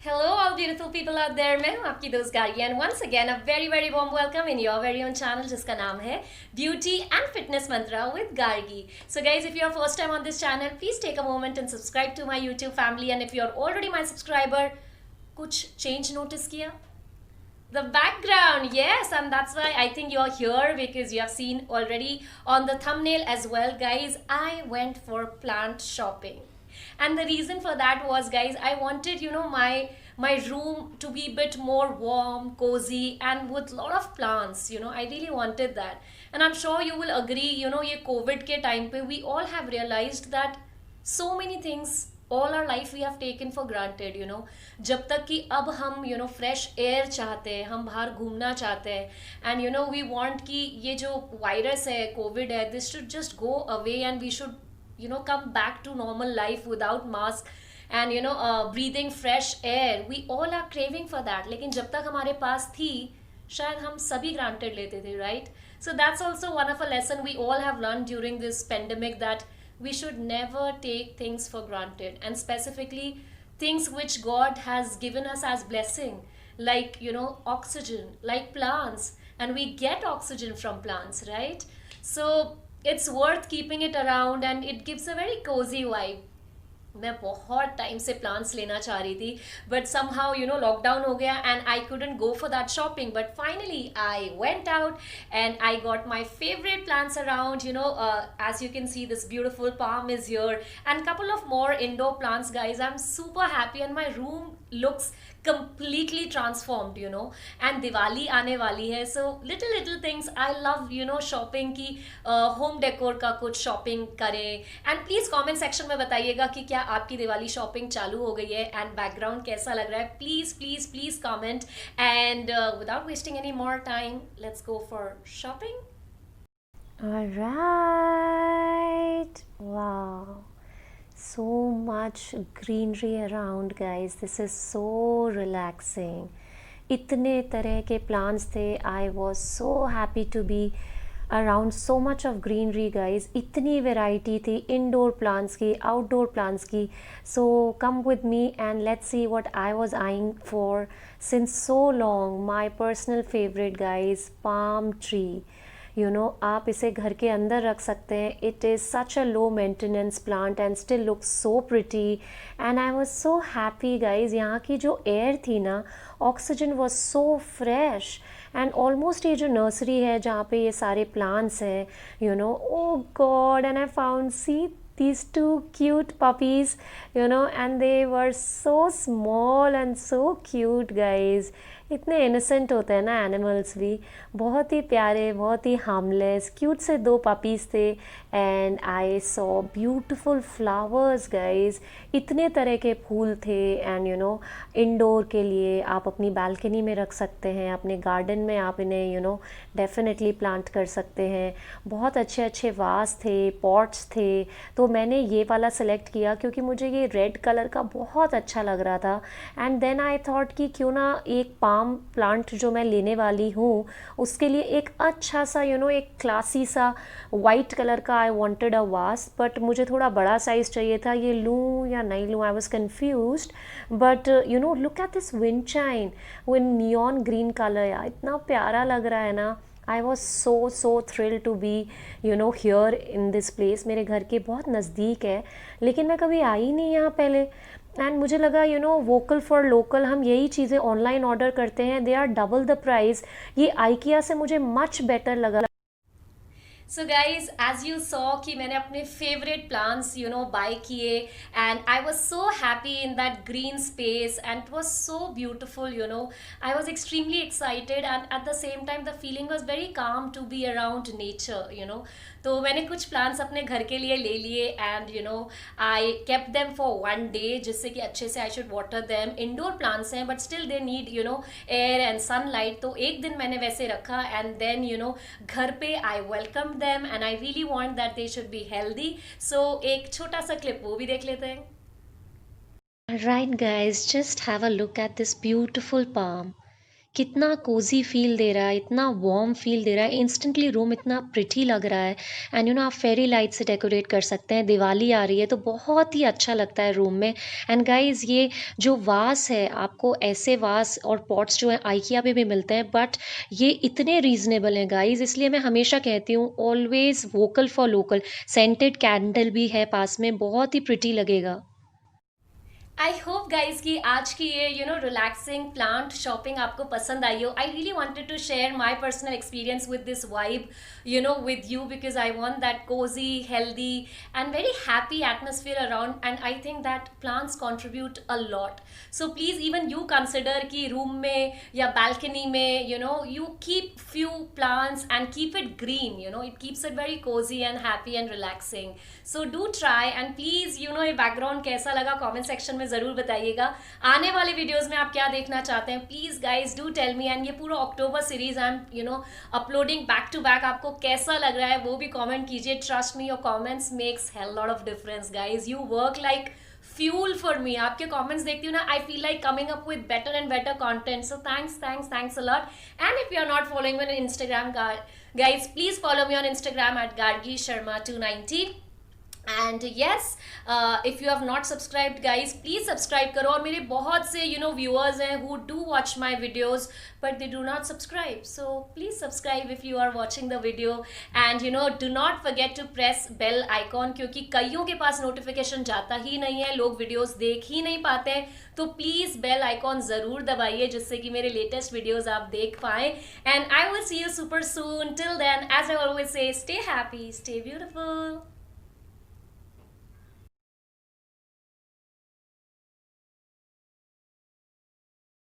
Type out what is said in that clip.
Hello, all beautiful people out there. मैं हूँ आपकी दोस्त Gargi and once again a very very warm welcome in your very own channel जिसका नाम है Beauty and Fitness Mantra with Gargi. So guys, if you are first time on this channel, please take a moment and subscribe to my YouTube family. And if you are already my subscriber, कुछ change notice किया? The background, yes, and that's why I think you're here because you have seen already on the thumbnail as well, guys. I went for plant shopping, and the reason for that was, guys, I wanted my room to be a bit more warm, cozy, and with a lot of plants. I really wanted that, and I'm sure you will agree. ये COVID के time पे we all have realized that so many things all our life we have taken for granted. जब तक कि अब हम fresh air चाहते हैं, हम बाहर घूमना चाहते हैं, एंड वी वांट कि ये जो वायरस है, कोविड है, this should just go away and we should come back to normal life without mask and breathing fresh air. We all are craving for that, लेकिन जब तक हमारे पास थी शायद हम सभी granted लेते थे, right? So that's also one of a lesson we all have learned during this pandemic, that we should never take things for granted, and specifically things which God has given us as blessing, like oxygen, like plants, and we get oxygen from plants, right? So it's worth keeping it around, and it gives a very cozy vibe. मैं बहुत time से plants लेना चाह रही थी, but somehow lockdown हो गया and I couldn't go for that shopping, but finally I went out and I got my favorite plants around. As you can see, this beautiful palm is here and couple of more indoor plants, guys. I'm super happy and my room looks completely transformed. And Diwali आने वाली है, so little things I love, shopping की, home decor का कुछ shopping करें. And please comment section में बताइएगा कि क्या आपकी दिवाली शॉपिंग चालू हो गई है एंड बैकग्राउंड कैसा लग रहा है. Please please please comment, and without wasting any more time, let's go for shopping. All right. Wow. So much greenery around, guys. This is so relaxing. इतने तरह के plants थे. I was so happy to be around so much of greenery, guys. इतनी variety थी indoor plants की, outdoor plants की. So come with me and let's see what I was eyeing for since so long. My personal favorite, guys, palm tree. आप इसे घर के अंदर रख सकते हैं. It is such a low maintenance plant and still looks so pretty, and I was so happy, guys. यहाँ की जो एयर थी ना, oxygen was so fresh, and almost ये जो नर्सरी है जहाँ पे ये सारे प्लांट्स हैं, oh God, and I found see these two cute puppies, and they were so small and so cute, guys. इतने इनोसेंट होते हैं ना एनिमल्स भी, बहुत ही प्यारे, बहुत ही हार्मलेस, क्यूट से दो पपीज़ थे. And I saw beautiful flowers, guys. इतने तरह के फूल थे, एंड इंडोर के लिए आप अपनी बालकनी में रख सकते हैं, अपने गार्डन में आप इन्हें डेफिनेटली प्लांट कर सकते हैं. बहुत अच्छे अच्छे वास थे, पॉट्स थे. तो मैंने ये वाला सेलेक्ट किया क्योंकि मुझे ये रेड कलर का बहुत अच्छा लग रहा था. एंड देन आई थॉट कि क्यों ना एक पाम प्लांट जो मैं लेने वाली हूँ उसके लिए एक अच्छा सा एक क्लासी सा वाइट कलर का आई वांटेड अ वास, बट मुझे थोड़ा बड़ा साइज़ चाहिए था. ये लूँ या नहीं लूँ, I was confused. But look at this wind chime with neon green colour. यार इतना प्यारा लग रहा है ना. I was so thrill to be here in this place. मेरे घर के बहुत नज़दीक है, लेकिन मैं कभी आई नहीं यहाँ पहले. एंड मुझे लगा वोकल फॉर लोकल, हम यही चीज़ें ऑनलाइन ऑर्डर करते हैं, they are double the price. ये आइकिया से मुझे मच बेटर लगा. So guys, as you saw कि मैंने अपने फेवरेट प्लांट्स बाय किए, and I was so happy in that green space, and it was so beautiful. I was extremely excited, and at the same time the feeling was very calm to be around nature. तो मैंने कुछ plants अपने घर के लिए ले लिए, and I kept them for 1 day, जिससे कि अच्छे से I should water them. Indoor plants हैं but still they need air and sunlight. तो एक दिन मैंने वैसे रखा, एंड देन घर पे I welcome them and I really want that they should be healthy. So एक छोटा सा क्लिप वो भी देख लेते हैं. Right, guys, just have a look at this beautiful palm. कितना कोज़ी फ़ील दे रहा है, इतना वार्म फ़ील दे रहा है, इंस्टेंटली रूम इतना प्रिटी लग रहा है एंड आप फेरी लाइट से डेकोरेट कर सकते हैं, दिवाली आ रही है तो बहुत ही अच्छा लगता है रूम में। एंड गाइज़ ये जो वास है, आपको ऐसे वास और पॉट्स जो हैं आइकिया पे भी मिलते हैं बट ये इतने रीज़नेबल हैं गाइज़, इसलिए मैं हमेशा कहती हूँ always vocal for local. Scented candle भी है पास में, बहुत ही प्रिटी लगेगा। आई होप गाइज कि आज की ये रिलैक्सिंग प्लांट शॉपिंग आपको पसंद आई हो. I really wanted to share my personal experience with this vibe with you because I want that cozy healthy and very happy atmosphere around and I think that plants contribute a lot. So please even you consider कि room में या balcony में you keep few plants and keep it green. It keeps it very cozy and happy and relaxing. So do try and please ये background कैसा लगा comment section में ज़रूर बताइएगा. आने वाले वीडियोस में आप क्या देखना चाहते हैं please guys do tell me. And ये पूरा October series I am uploading back to back. आपको कैसा लग रहा है वो भी कमेंट कीजिए. Trust me your comments makes hell lot of difference guys. You work like fuel for me. आपके comments देखती हूँ ना, I feel like coming up with better and better content. So thanks a lot. And if you are not following me on Instagram, guys, please follow me on Instagram at Gargi Sharma 290. And yes if you have not subscribed guys please subscribe करो. और मेरे बहुत से viewers हैं who do watch my videos but they do not subscribe. So please subscribe if you are watching the video and do not forget to press bell icon क्योंकि कईयों के पास notification जाता ही नहीं है, लोग वीडियोज देख ही नहीं पाते हैं. तो प्लीज़ बेल आइकॉन ज़रूर दबाइए जिससे कि मेरे लेटेस्ट वीडियोज़ आप देख पाएँ. And I will see you super soon. Till then as I always say stay happy, stay beautiful.